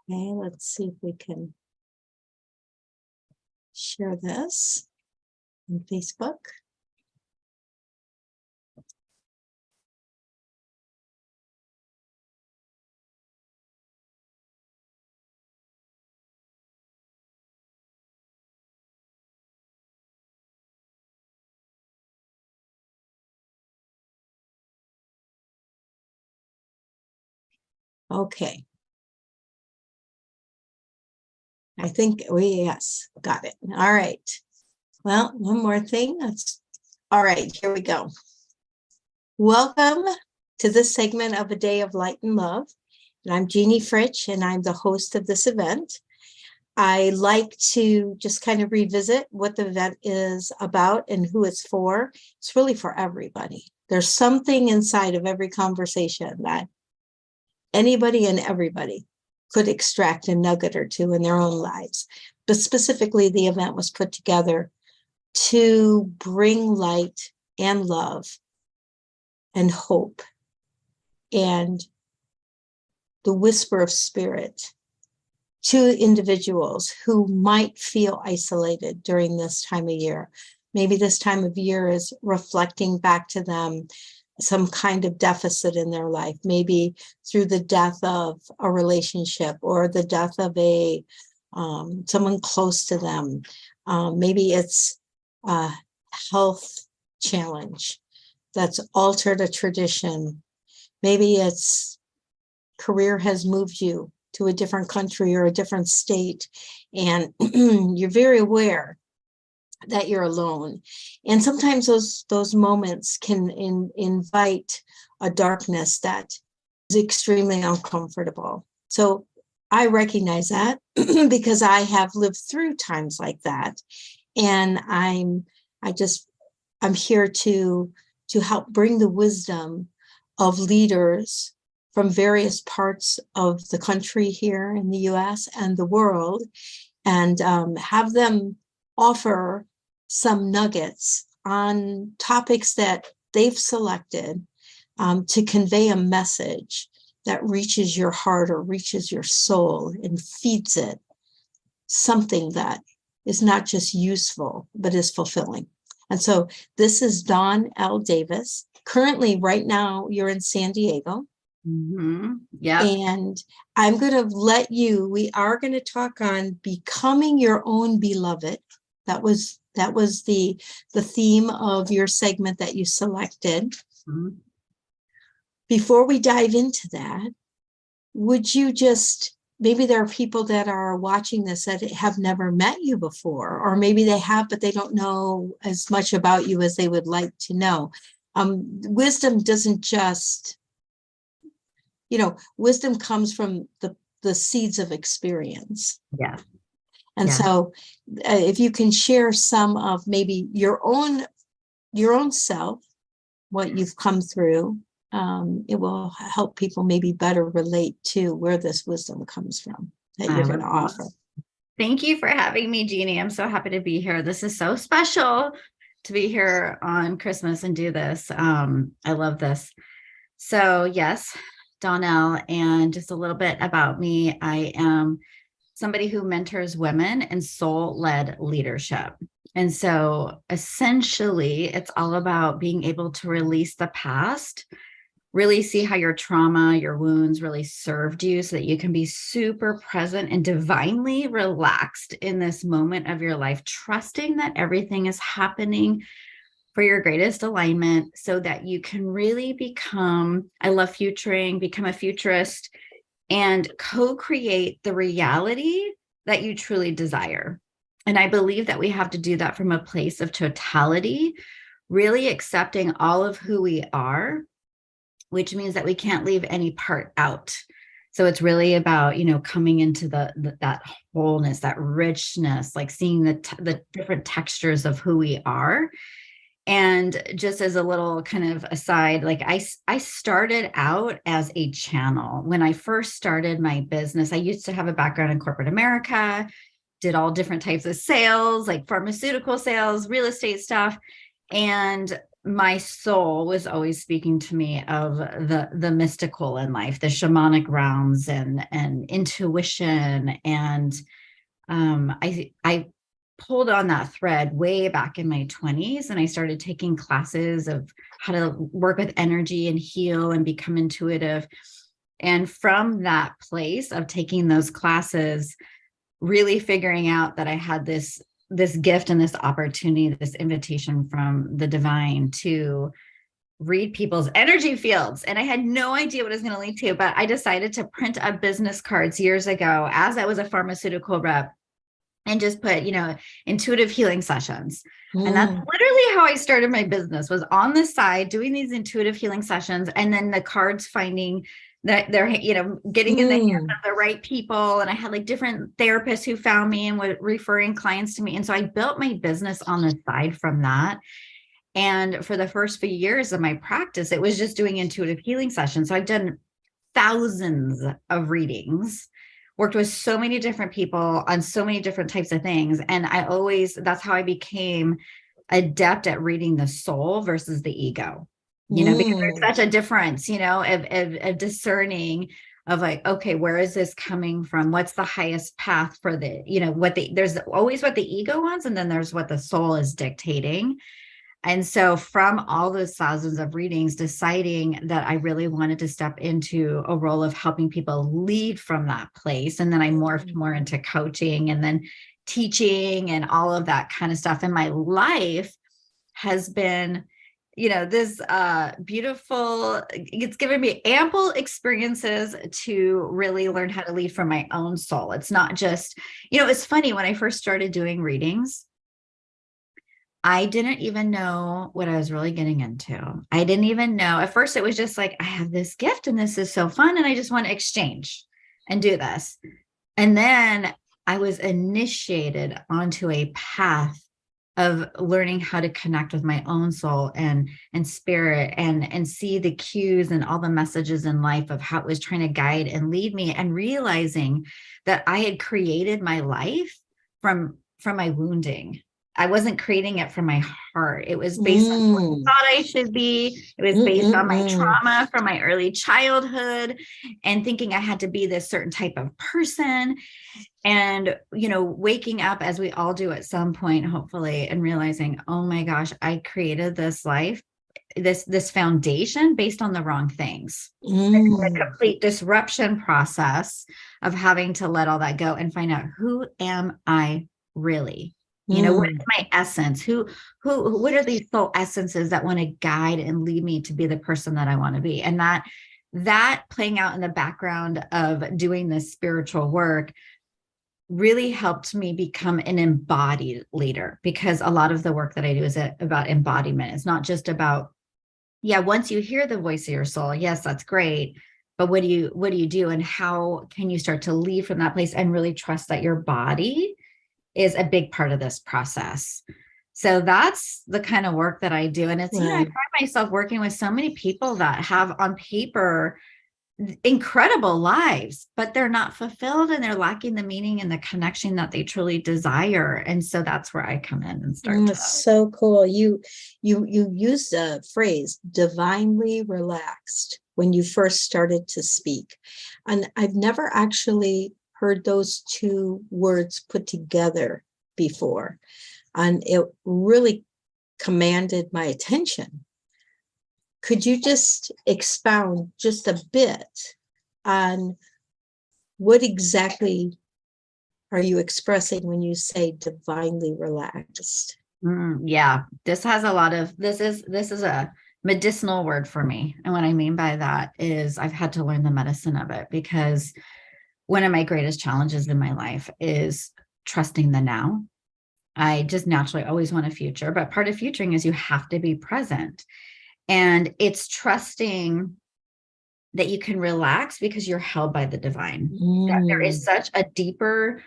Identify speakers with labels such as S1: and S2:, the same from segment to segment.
S1: Okay, let's see if we can share this on Facebook. Okay. I think yes, got it. All right. Well, one more thing. All right, here we go. Welcome to this segment of A Day of Light and Love. And I'm Jeannie Fritsch, and I'm the host of this event. I like to just kind of revisit what the event is about and who it's for. It's really for everybody. There's something inside of every conversation that anybody and everybody could extract a nugget or two in their own lives. But specifically, the event was put together to bring light and love and hope and the whisper of spirit to individuals who might feel isolated during this time of year. Maybe this time of year is reflecting back to them some kind of deficit in their life, maybe through the death of a relationship or the death of someone close to them. Maybe it's a health challenge that's altered a tradition. Maybe it's career has moved you to a different country or a different state, and you're very aware that you're alone. And sometimes those moments can invite a darkness that is extremely uncomfortable. So I recognize that because I have lived through times like that. And I'm here to help bring the wisdom of leaders from various parts of the country here in the US and the world, and have them offer some nuggets on topics that they've selected to convey a message that reaches your heart or reaches your soul and feeds it something that is not just useful, but is fulfilling. And so this is Dawn Elle Davis. Currently, right now, you're in San Diego.
S2: Mm-hmm. Yeah.
S1: And I'm going to we are going to talk on becoming your own beloved. That was the theme of your segment that you selected.
S2: Mm-hmm.
S1: Before we dive into that, would you maybe there are people that are watching this that have never met you before, or maybe they have, but they don't know as much about you as they would like to know. Wisdom doesn't just, wisdom comes from the seeds of experience.
S2: Yeah.
S1: And so if you can share some of maybe your own self, what you've come through, it will help people maybe better relate to where this wisdom comes from that you're going to offer.
S2: Thank you for having me, Jeannie. I'm so happy to be here. This is so special to be here on Christmas and do this. I love this. So yes, Donnell, and just a little bit about me. I am somebody who mentors women in soul-led leadership. And so essentially, it's all about being able to release the past, really see how your trauma, your wounds really served you so that you can be super present and divinely relaxed in this moment of your life, trusting that everything is happening for your greatest alignment so that you can really become a futurist and co-create the reality that you truly desire. And I believe that we have to do that from a place of totality, really accepting all of who we are, which means that we can't leave any part out. So it's really about, coming into that wholeness, that richness, like seeing the different textures of who we are. And just as a little kind of aside, like I started out as a channel. When I first started my business, I used to have a background in corporate America, did all different types of sales, like pharmaceutical sales, real estate stuff. And my soul was always speaking to me of the mystical in life, the shamanic realms and intuition. And I pulled on that thread way back in my 20s, and I started taking classes of how to work with energy and heal and become intuitive. And from that place of taking those classes, really figuring out that I had this gift and this opportunity, this invitation from the divine to read people's energy fields. And I had no idea what it was going to lead to, but I decided to print up business cards years ago as I was a pharmaceutical rep and just put, intuitive healing sessions. And that's literally how I started my business, was on the side doing these intuitive healing sessions. And then the cards finding that they're, getting in the hands of the right people. And I had like different therapists who found me and were referring clients to me. And so I built my business on the side from that. And for the first few years of my practice, it was just doing intuitive healing sessions. So I've done thousands of readings, worked with so many different people on so many different types of things. And that's how I became adept at reading the soul versus the ego, because there's such a difference, of discerning of like, okay, where is this coming from? What's the highest path for there's always what the ego wants. And then there's what the soul is dictating. And so from all those thousands of readings, deciding that I really wanted to step into a role of helping people lead from that place. And then I morphed more into coaching and then teaching and all of that kind of stuff. And my life has been, this beautiful, it's given me ample experiences to really learn how to lead from my own soul. It's not just, it's funny, when I first started doing readings, I didn't even know what I was really getting into. I didn't even know. At first, it was just like, I have this gift and this is so fun. And I just want to exchange and do this. And then I was initiated onto a path of learning how to connect with my own soul and spirit and see the cues and all the messages in life of how it was trying to guide and lead me, and realizing that I had created my life from my wounding. I wasn't creating it from my heart. It was based on what I thought I should be. It was based on my trauma from my early childhood and thinking I had to be this certain type of person. And, waking up, as we all do at some point, hopefully, and realizing, oh my gosh, I created this life, this foundation based on the wrong things. A complete disruption process of having to let all that go and find out, who am I really? What is my essence? What are these soul essences that want to guide and lead me to be the person that I want to be? And that playing out in the background of doing this spiritual work really helped me become an embodied leader, because a lot of the work that I do is about embodiment. It's not just about, once you hear the voice of your soul, yes, that's great. But what do you do? And how can you start to lead from that place and really trust that your body is a big part of this process? So that's the kind of work that I do. And it's, I find myself working with so many people that have on paper incredible lives, but they're not fulfilled and they're lacking the meaning and the connection that they truly desire. And so that's where I come in and start.
S1: That's so cool. You used the phrase divinely relaxed when you first started to speak. And I've never actually heard those two words put together before. And it really commanded my attention. Could you just expound just a bit on what exactly are you expressing when you say divinely relaxed?
S2: This has a lot of, this is a medicinal word for me. And what I mean by that is I've had to learn the medicine of it, because one of my greatest challenges in my life is trusting the now. I just naturally always want a future, but part of futuring is you have to be present. And it's trusting that you can relax because you're held by the divine. That there is such a deeper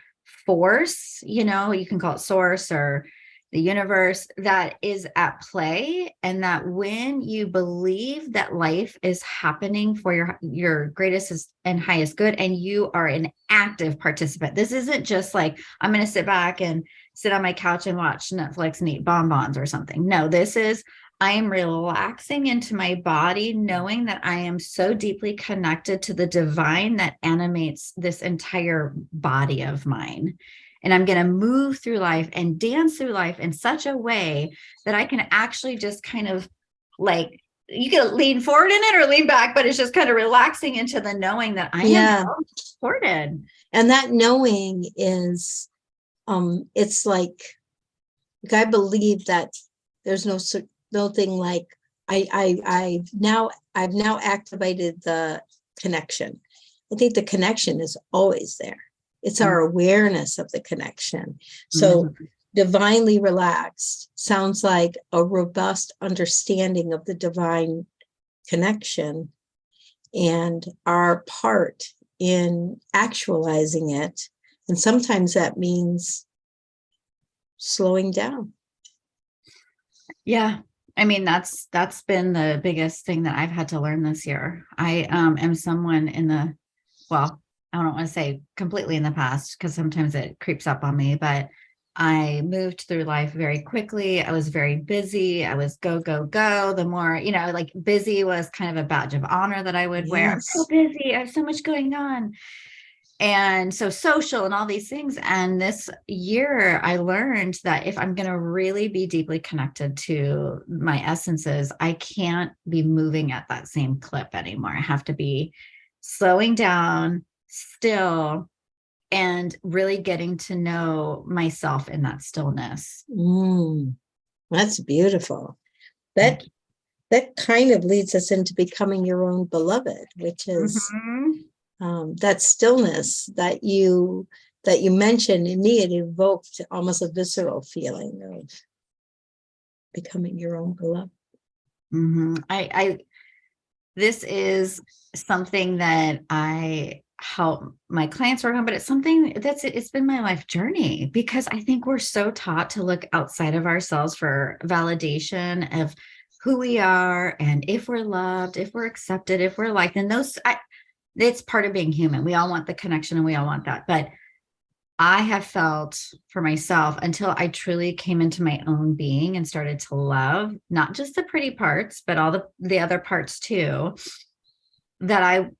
S2: force, you can call it source or the universe, that is at play. And that when you believe that life is happening for your greatest and highest good, and you are an active participant, this isn't just like, I'm going to sit back and sit on my couch and watch Netflix and eat bonbons or something. No, this is, I am relaxing into my body, knowing that I am so deeply connected to the divine that animates this entire body of mine. And I'm going to move through life and dance through life in such a way that I can actually just kind of like, you can lean forward in it or lean back, but it's just kind of relaxing into the knowing that I am
S1: Yeah.
S2: well supported.
S1: And that knowing is, it's like I believe that there's no thing like I've now activated the connection. I think the connection is always there. It's our awareness of the connection. So divinely relaxed sounds like a robust understanding of the divine connection and our part in actualizing it. And sometimes that means slowing down.
S2: Yeah. I mean, that's been the biggest thing that I've had to learn this year. I am someone well, I don't want to say completely in the past because sometimes it creeps up on me, but I moved through life very quickly. I was very busy. I was go, go, go. The more, like busy was kind of a badge of honor that I would wear. I'm so busy. I have so much going on. And so social and all these things. And this year I learned that if I'm going to really be deeply connected to my essences, I can't be moving at that same clip anymore. I have to be slowing down, still, and really getting to know myself in that stillness.
S1: That's beautiful. That kind of leads us into becoming your own beloved, which is that stillness that you mentioned. In me, it evoked almost a visceral feeling of becoming your own beloved.
S2: This is something that I help my clients work on, but it's something it's been my life journey, because I think we're so taught to look outside of ourselves for validation of who we are and if we're loved, if we're accepted, if we're liked. And it's part of being human. We all want the connection and we all want that. But I have felt for myself, until I truly came into my own being and started to love not just the pretty parts, but all the other parts too, that I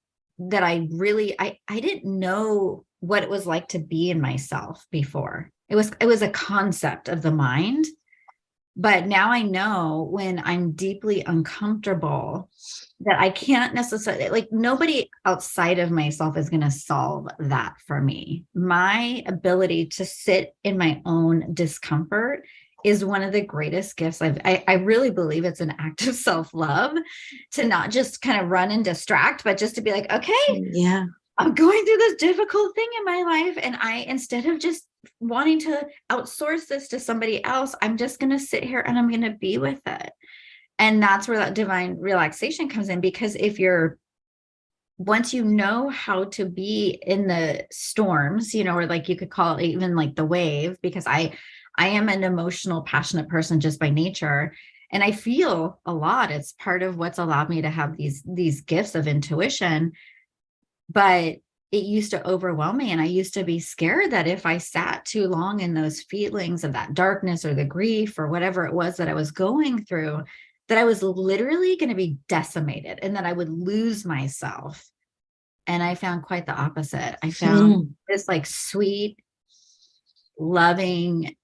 S2: didn't know what it was like to be in myself before. It was a concept of the mind. But now I know when I'm deeply uncomfortable that I can't necessarily, like, nobody outside of myself is going to solve that for me. My ability to sit in my own discomfort is one of the greatest gifts. I really believe it's an act of self-love to not just kind of run and distract, but just to be like, okay,
S1: yeah,
S2: I'm going through this difficult thing in my life. And instead of just wanting to outsource this to somebody else, I'm just going to sit here and I'm going to be with it. And that's where that divine relaxation comes in, because once you know how to be in the storms, or like you could call it even like the wave, because I am an emotional, passionate person just by nature. And I feel a lot. It's part of what's allowed me to have these gifts of intuition. But it used to overwhelm me. And I used to be scared that if I sat too long in those feelings of that darkness or the grief or whatever it was that I was going through, that I was literally going to be decimated and that I would lose myself. And I found quite the opposite. I found this like sweet, loving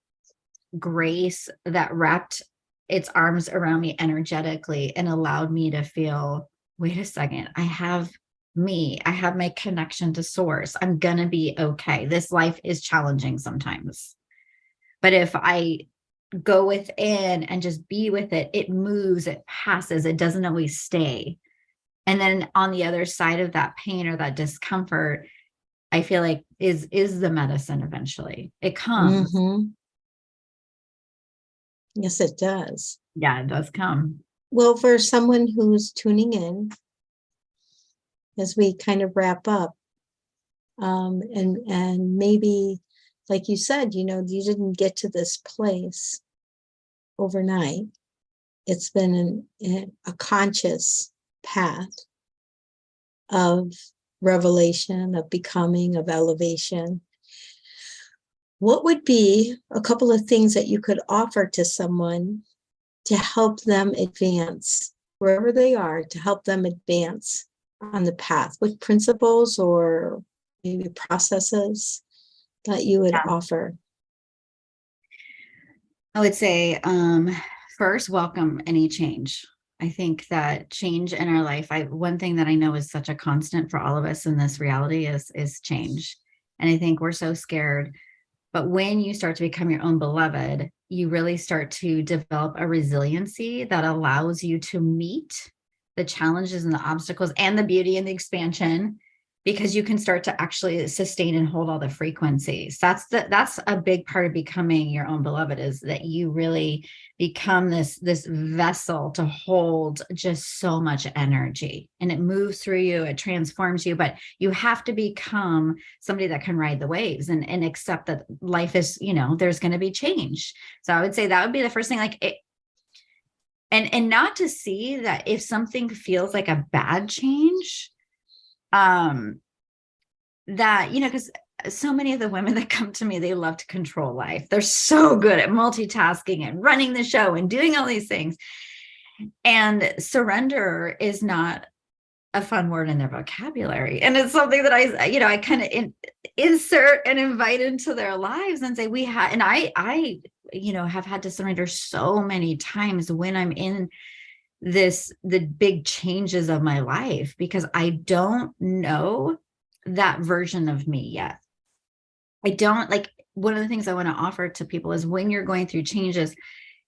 S2: grace that wrapped its arms around me energetically and allowed me to feel, wait a second, I have me. I have my connection to source. I'm going to be okay. This life is challenging sometimes. But if I go within and just be with it, it moves, it passes, it doesn't always stay. And then on the other side of that pain or that discomfort, I feel like is the medicine eventually. It comes.
S1: Yes, it does.
S2: Yeah, it does come.
S1: Well, for someone who's tuning in, as we kind of wrap up, and maybe, like you said, you didn't get to this place overnight. It's been a conscious path of revelation, of becoming, of elevation. What would be a couple of things that you could offer to someone to help them advance wherever they are, to help them advance on the path? What principles or maybe processes that you would offer?
S2: I would say, first, welcome any change. I think that change in our life, one thing that I know is such a constant for all of us in this reality is change. And I think we're so scared. But when you start to become your own beloved, you really start to develop a resiliency that allows you to meet the challenges and the obstacles and the beauty and the expansion, because you can start to actually sustain and hold all the frequencies. That's a big part of becoming your own beloved, is that you really become this vessel to hold just so much energy, and it moves through you, it transforms you. But you have to become somebody that can ride the waves and accept that life is, there's going to be change. So I would say that would be the first thing, like it, and not to see that if something feels like a bad change, that, because so many of the women that come to me, they love to control life. They're so good at multitasking and running the show and doing all these things. And surrender is not a fun word in their vocabulary. And it's something that I kind of insert and invite into their lives and say, and I have had to surrender so many times when I'm in the big changes of my life, because I don't know that version of me yet. I don't like, one of the things I want to offer to people is, when you're going through changes,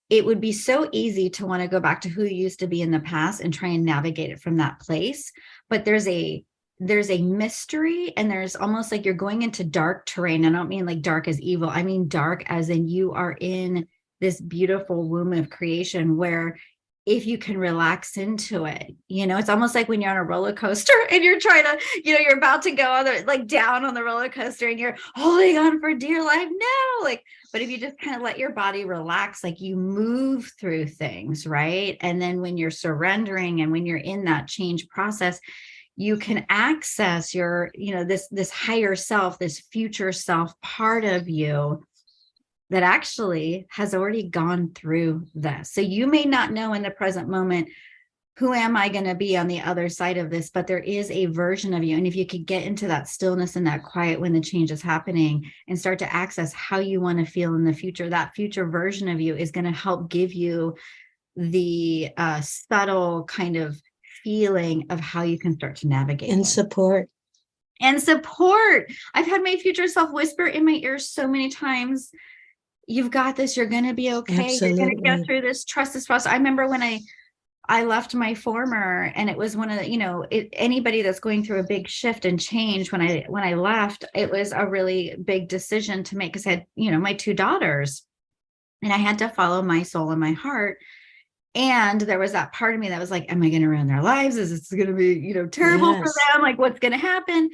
S2: it would be so easy to want to go back to who you used to be in the past and try and navigate it from that place. But there's a mystery, and there's almost like you're going into dark terrain. I don't mean like dark as evil. I mean dark as in you are in this beautiful womb of creation, where if you can relax into it, it's almost like when you're on a roller coaster and you're trying to, you're about to go down on the roller coaster and you're holding on for dear life. No, but if you just kind of let your body relax, you move through things, right? And then when you're surrendering and when you're in that change process, you can access your, this higher self, this future self part of you that actually has already gone through this. So you may not know in the present moment, who am I going to be on the other side of this? But there is a version of you. And if you could get into that stillness and that quiet when the change is happening, and start to access how you want to feel in the future, that future version of you is going to help give you the subtle kind of feeling of how you can start to navigate.
S1: And support.
S2: I've had my future self whisper in my ear so many times, you've got this, you're going to be okay.
S1: Absolutely.
S2: You're going to get through this, trust this process. I remember when I left my former, and it was one of the, anybody that's going through a big shift and change, when I left, it was a really big decision to make, because I had, my 2 daughters, and I had to follow my soul and my heart. And there was that part of me that was like, am I going to ruin their lives? Is this going to be, terrible for them? Like, what's going to happen?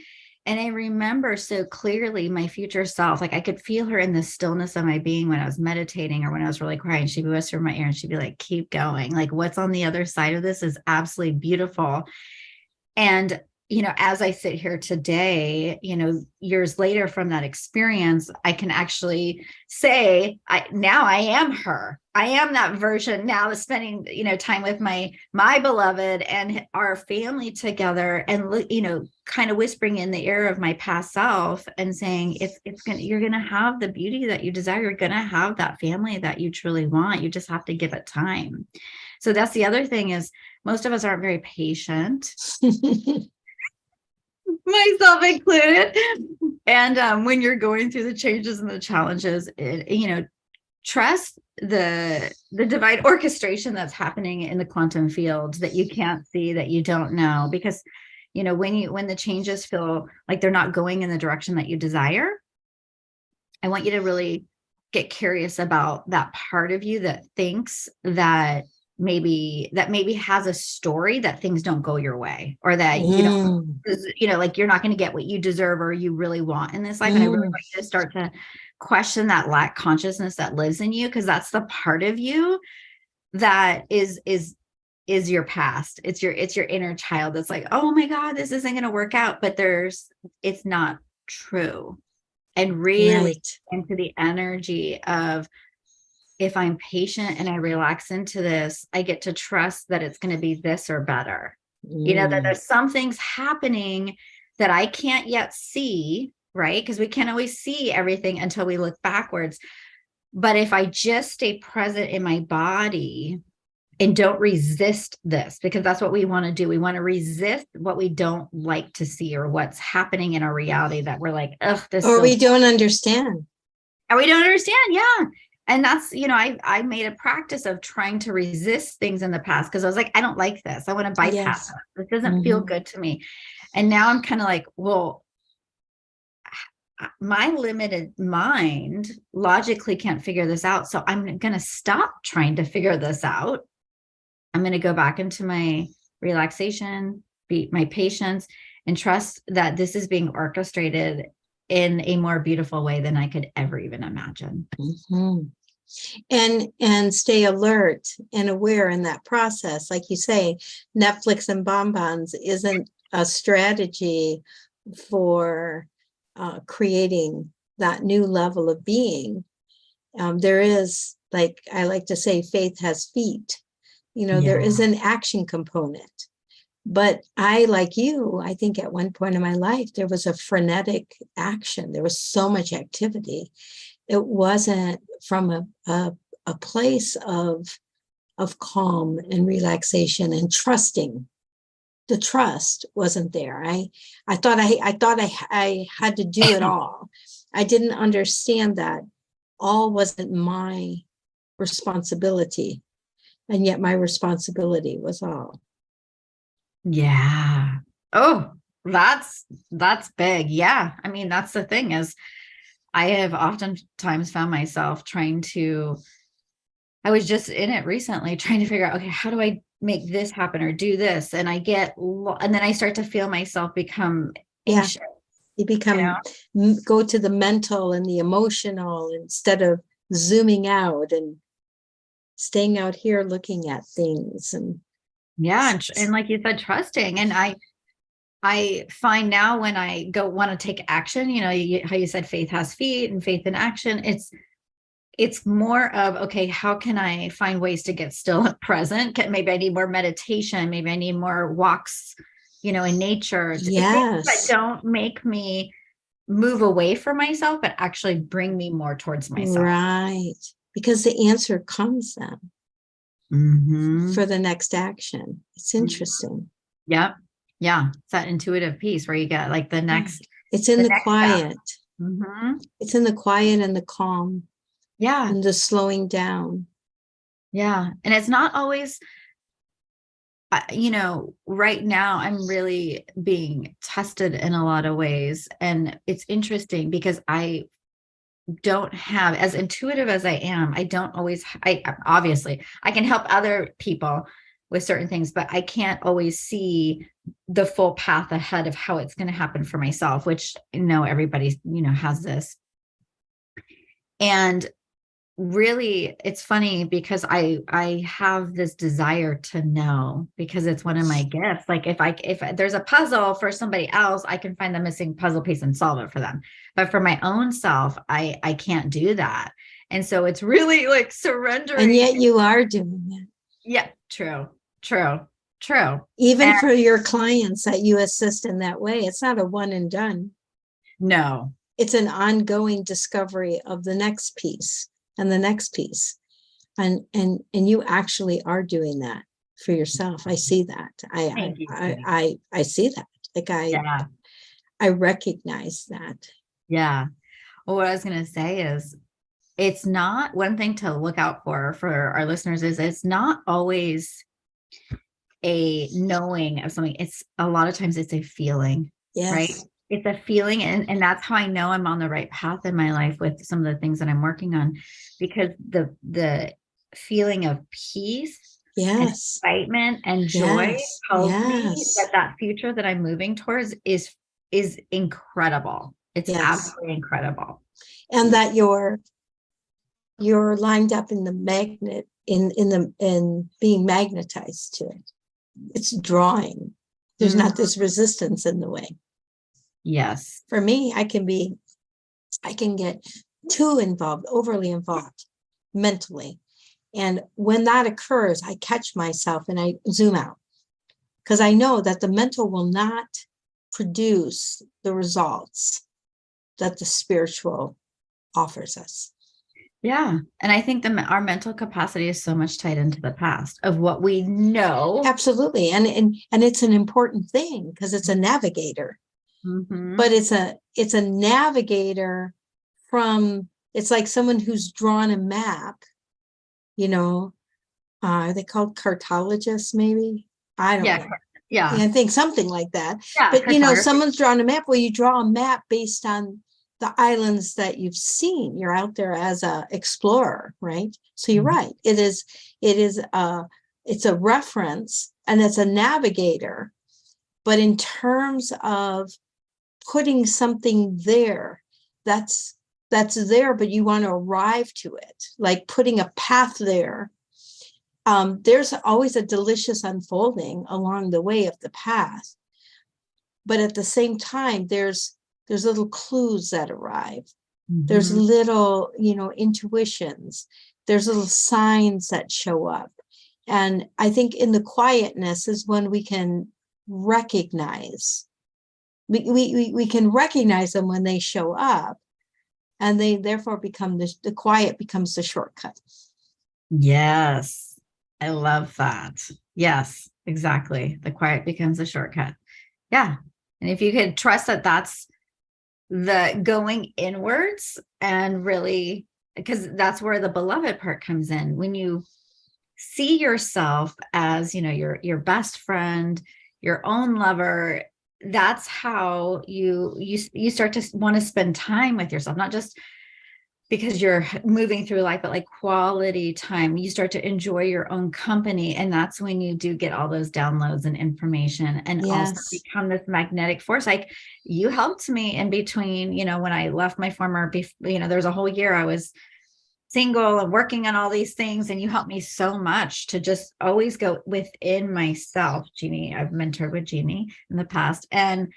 S2: And I remember so clearly my future self, I could feel her in the stillness of my being when I was meditating, or when I was really crying. She'd whisper in my ear and she'd be like, keep going. What's on the other side of this is absolutely beautiful. And, as I sit here today, years later from that experience, I can actually say, now I am her. I am that version now, spending, time with my beloved and our family together, and, kind of whispering in the ear of my past self and saying, you're going to have the beauty that you desire. You're going to have that family that you truly want. You just have to give it time. So that's the other thing, is most of us aren't very patient. Myself included. And when you're going through the changes and the challenges, trust the divine orchestration that's happening in the quantum field that you can't see, that you don't know. Because, when the changes feel like they're not going in the direction that you desire, I want you to really get curious about that part of you that thinks that maybe has a story that things don't go your way, or that you're not going to get what you deserve or you really want in this life. And I really want you to start to question that lack consciousness that lives in you, because that's the part of you that is your past. It's your inner child that's like, oh my God, this isn't going to work out, but it's not true. And really into the energy of if I'm patient and I relax into this, I get to trust that it's going to be this or better. That there's some things happening that I can't yet see, right? Because we can't always see everything until we look backwards. But if I just stay present in my body and don't resist this, because that's what we want to do. We want to resist what we don't like to see or what's happening in our reality that we're like, ugh, this.
S1: Or we don't understand.
S2: And we don't understand. Yeah. And that's, I made a practice of trying to resist things in the past because I was like, I don't like this. I want to bypass it. This doesn't feel good to me. And now I'm kind of like, well, my limited mind logically can't figure this out. So I'm going to stop trying to figure this out. I'm going to go back into my relaxation, be my patience, and trust that this is being orchestrated in a more beautiful way than I could ever even imagine.
S1: And stay alert and aware in that process. Like you say, Netflix and bonbons isn't a strategy for creating that new level of being. There is, like I like to say, faith has feet. There is an action component. But I, like you, I think at one point in my life, there was a frenetic action. There was so much activity. It wasn't from a place of calm and relaxation and trusting. The trust wasn't there. I thought I had to do it all. I didn't understand that all wasn't my responsibility, and yet my responsibility was all.
S2: Yeah. Oh, that's big. Yeah. I mean, that's the thing is I have oftentimes found myself I was just in it recently trying to figure out, okay, how do I make this happen or do this? And and then I start to feel myself become anxious.
S1: You become, go to the mental and the emotional instead of zooming out and staying out here looking at things. And
S2: and like you said, trusting. And I find now when I want to take action, how you said faith has feet and faith in action, it's more of, okay, how can I find ways to get still and present? Maybe I need more meditation. Maybe I need more walks, in nature. Things that don't make me move away from myself, but actually bring me more towards myself.
S1: Right. Because the answer comes then for the next action. It's interesting.
S2: Yep. Yeah. It's that intuitive piece where you get like the next.
S1: It's in the quiet. It's in the quiet and the calm.
S2: Yeah.
S1: And the slowing down.
S2: Yeah. And it's not always, right now I'm really being tested in a lot of ways. And it's interesting because I don't have, as intuitive as I am, I don't always, obviously I can help other people with certain things, but I can't always see the full path ahead of how it's going to happen for myself, which everybody, has this. And really, it's funny because I have this desire to know, because it's one of my gifts. Like if there's a puzzle for somebody else, I can find the missing puzzle piece and solve it for them. But for my own self, I can't do that. And so it's really like surrendering.
S1: And yet you are doing it.
S2: Yeah, true.
S1: Even for your clients that you assist in that way, it's not a one and done.
S2: No.
S1: It's an ongoing discovery of the next piece and the next piece. And you actually are doing that for yourself. I see that. I see that. Like I recognize that.
S2: Yeah. Well, what I was going to say is, it's not one thing to look out for our listeners is it's not always a knowing of something. It's a lot of times it's a feeling, right? It's a feeling. And that's how I know I'm on the right path in my life with some of the things that I'm working on, because the feeling of peace, and excitement and joy tells me that future that I'm moving towards is incredible. It's absolutely incredible.
S1: And that you're lined up in the magnet, in being magnetized to it. It's drawing. There's not this resistance in the way.
S2: Yes.
S1: For me, I can get too involved, overly involved mentally. And when that occurs, I catch myself and I zoom out, because I know that the mental will not produce the results that the spiritual offers us.
S2: Yeah. And I think our mental capacity is so much tied into the past of what we know.
S1: Absolutely. And it's an important thing because it's a navigator.
S2: Mm-hmm.
S1: But it's a navigator from, it's like someone who's drawn a map, are they called cartologists maybe? I don't know.
S2: Yeah.
S1: I think something like that.
S2: Yeah,
S1: but someone's drawn a map. Well, you draw a map based on the islands that you've seen. You're out there as a explorer, right? So you're right. It's a reference and it's a navigator. But in terms of putting something there, that's there, but you want to arrive to it, like putting a path there. There's always a delicious unfolding along the way of the path. But at the same time, there's little clues that arrive. Mm-hmm. There's little, intuitions. There's little signs that show up. And I think in the quietness is when we can recognize. We can recognize them when they show up. And they therefore become the quiet becomes the shortcut.
S2: Yes. I love that. Yes, exactly. The quiet becomes a shortcut. Yeah. And if you could trust that that's the going inwards and really, because that's where the beloved part comes in. When you see yourself as, your best friend, your own lover, that's how you start to want to spend time with yourself, not just because you're moving through life, but like quality time. You start to enjoy your own company. And that's when you do get all those downloads and information and also become this magnetic force. Like you helped me in between, when I left my former, there's a whole year I was single and working on all these things. And you helped me so much to just always go within myself. Jeannie, I've mentored with Jeannie in the past. And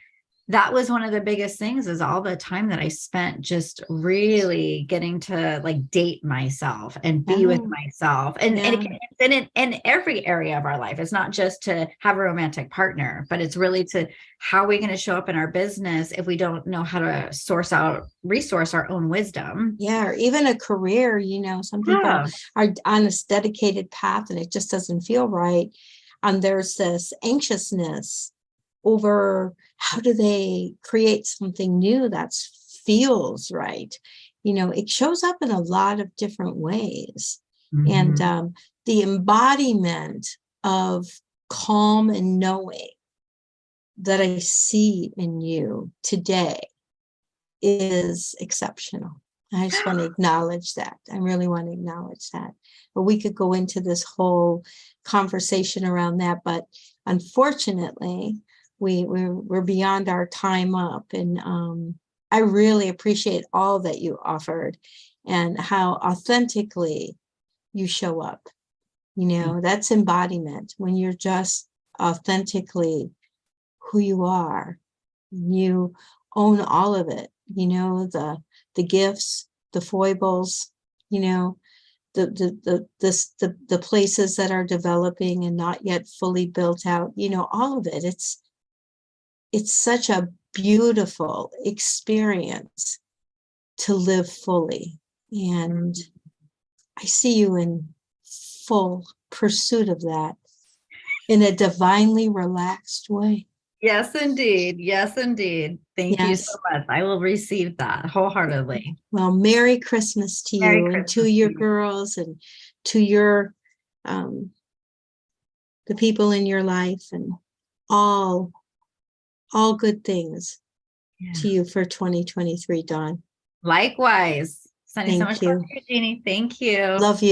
S2: that was one of the biggest things, is all the time that I spent just really getting to like date myself and be with myself. And in every area of our life, it's not just to have a romantic partner, but it's really to how are we going to show up in our business if we don't know how to resource our own wisdom.
S1: Yeah. Or even a career, some people are on this dedicated path and it just doesn't feel right. And there's this anxiousness over how do they create something new that feels right. It shows up in a lot of different ways. Mm-hmm. And the embodiment of calm and knowing that I see in you today is exceptional. I just want to acknowledge that. I really want to acknowledge that. But we could go into this whole conversation around that, but unfortunately, we're beyond our time up. And I really appreciate all that you offered and how authentically you show up. That's embodiment, when you're just authentically who you are. You own all of it, the gifts, the foibles, the places that are developing and not yet fully built out, all of it. It's such a beautiful experience to live fully. And I see you in full pursuit of that in a divinely relaxed way.
S2: Yes, indeed. Yes, indeed. Thank you so much. I will receive that wholeheartedly.
S1: Well, Merry Christmas to you and to your girls and to your, the people in your life, and all good things to you for 2023, Dawn.
S2: Likewise. Sending so much love to you, Jeannie. Thank you.
S1: Love you.